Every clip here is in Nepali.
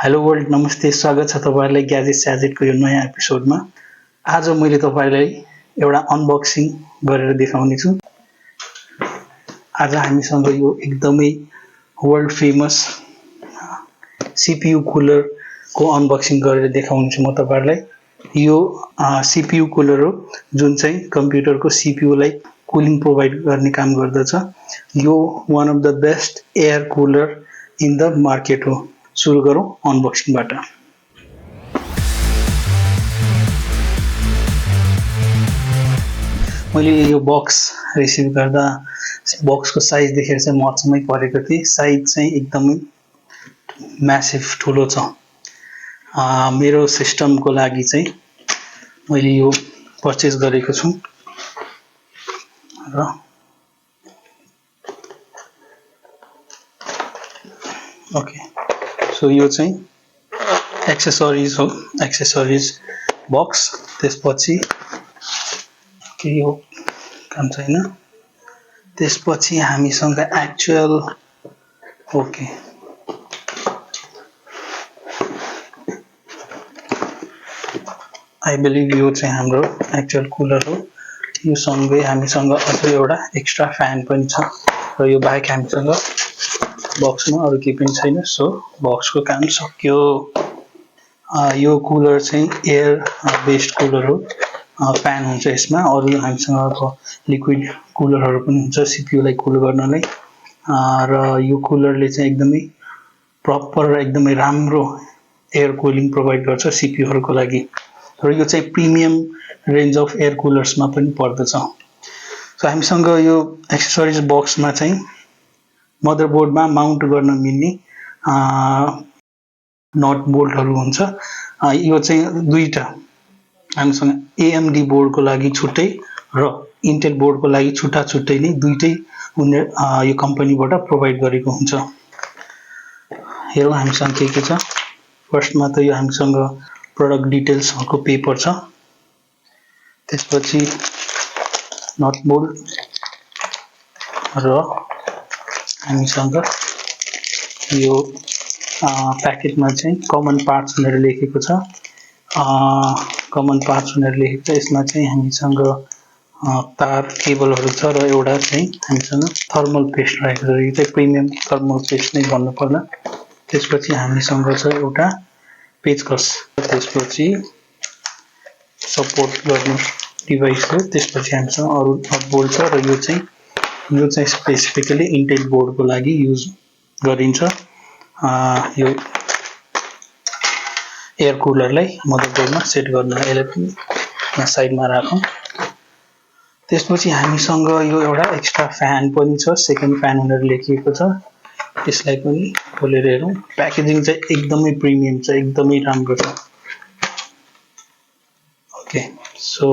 हेलो वर्ल्ड, नमस्ते, स्वागत छ तपाईहरुलाई ग्याजेट स्याजेटको यो नयाँ एपिसोडमा। आज मैले तपाईहरुलाई एउटा अनबक्सिङ गरेर देखाउने छु। आज हामीसँग यो एकदमै वर्ल्ड फेमस सीपीयू कुलर को अनबक्सिङ गरेर देखाउने छु म तपाईहरुलाई। यो सीपीयू कुलर हो जुन चाहिँ कम्प्युटरको सीपीयू लाई कुलिङ प्रोवाइड गर्ने काम गर्दछ। यो one of the best air cooler in the market हो। सुरु गरौँ अनबक्सिङबाट। मैले यो बक्स रिसिभ गर्दा बक्सको साइज देखेर चाहिँ म अचम्मै परेको थिएँ। साइज चाहिँ एकदमै म्यासिभ ठुलो छ। मेरो सिस्टमको लागि चाहिँ मैले यो पर्चेज गरेको छु र ओके, सो यो चाहिँ एक्सेसरिज हो, एक्सेसरिज बक्स। त्यसपछि के यो काम छैन। त्यसपछि हामीसँग एक्चुअल ओके आई बिलिभ यो चाहिँ हाम्रो एक्चुअल कुलर हो। यो सँगै हामीसँग अझै एउटा एक्स्ट्रा फ्यान पनि छ र यो बाहेक हामीसँग बक्समा अरु केही पनि छैन। सो बक्सको काम सक्यो। यो कुलर चाहिँ एयर बेस्ड कुलर हो। फ्यान हुन्छ यसमा। अरु हामीसँग लिक्विड कुलरहरु पनि हुन्छ सीपीयू लाई कुल गर्नलाई। र यो कुलरले चाहिँ एकदमै प्रपर एकदमै राम्रो एयर कुलिङ प्रोवाइड गर्छ सीपीयू हरुको लागि। र यो चाहिँ प्रिमियम रेन्ज अफ एयर कुलर्समा पनि पर्दछ। सो हामीसँग यो एक्सेसरिज बक्समा चाहिँ मदरबोर्डमा माउन्ट गर्न मिल्ने नट बोल्टहरु हुन्छ। यो चाहिँ दुईटा हामीसँग एएमडी बोर्डको लागि छुट्टै र इन्टेल बोर्डको लागि छुट्टा छुट्टै नै दुईटै यो कम्पनीबाट प्रोवाइड गरेको हुन्छ। हेरौँ हामीसँग के छ। फर्स्टमा त यो हामीसँग प्रोडक्ट डिटेल्सहरुको पेपर छ। त्यसपछि नट बोल्ट र हामीसँग यो प्याकेटमा चाहिँ कमन पार्ट्स भनेर लेखेको छ। कमन पार्ट्स भनेर लेखेको छ। यसमा चाहिँ हामीसँग तार केबलहरु छ र एउटा चाहिँ हामीसँग थर्मल पेस्ट रहेको छ। यो चाहिँ प्रिमियम थर्मल पेस्ट नै भन्नु पर्ला। त्यसपछि हामीसँग छ एउटा पेचकस। त्यसपछि सपोर्ट गर्ने डिभाइस हो। त्यसपछि हामीसँग अरु नट बोल्ट छ र यो चाहिँ स्पेसिफिकली इन्टेल बोर्डको लागि युज गरिन्छ। यो एयर कुलरलाई मदरबोर्डमा सेट गर्नलाई यसलाई पनि साइडमा राखौं। त्यसपछि हामीसँग यो एउटा एक्स्ट्रा फ्यान पनि छ। सेकेन्ड फ्यान भनेर लेखिएको छ। यसलाई पनि खोलेर हेरौँ। प्याकेजिङ चाहिँ एकदमै प्रिमियम छ, एकदमै राम्रो छ। ओके, सो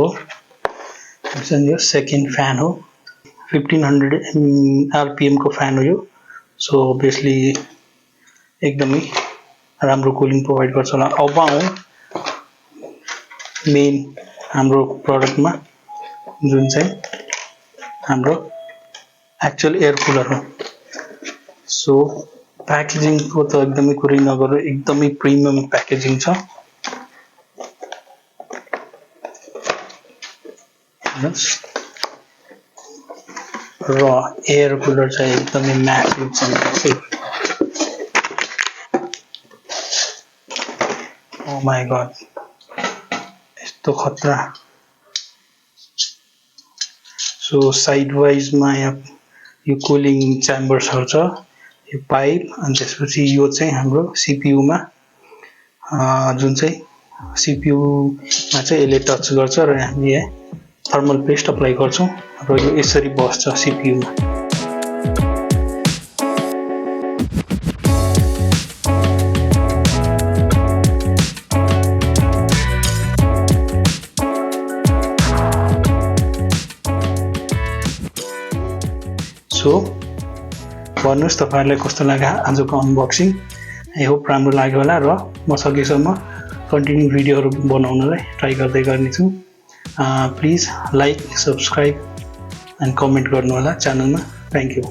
यो सेकेन्ड फ्यान हो। 1500 आरपीएम को फ्यान हो यो। सो obviously एकदमै राम्रो कुलिङ प्रोवाइड गर्छ होला। अब आउँ मेन हाम्रो प्रोडक्टमा जुन चाहिँ हाम्रो एक्चुअल एयर कुलर हो। सो प्याकेजिङको त एकदमै कुरै नगरौँ, एकदमै प्रिमियम प्याकेजिङ छ। र एयर कुलर चाहिँ एकदमै म्यासिभ छ। ओ माय गॉड, यस्तो खतरा। सो साइड वाइजमा यो कुलिङ च्याम्बर्सहरु छ, यो पाइप, अनि त्यसपछि यो चाहिँ हाम्रो सीपीयू मा जुन चाहिँ सीपीयू मा चाहिँ यसले टच गर्छ र हामीले थर्मल पेस्ट अप्लाई गर्छौं र यो यसरी बस्छ सीपीयू मा। सो भन्नुस् तपाईहरुलाई कस्तो लाग्यो आजको अनबक्सिङ। आई होप राम्रो लाग्यो होला र म सकेसम्म कन्टिन्यू भिडियोहरु बनाउनलाई ट्राई गर्दै गर्नेछु। Please like, subscribe and comment गर्नु होला च्यानलमा। Thank you.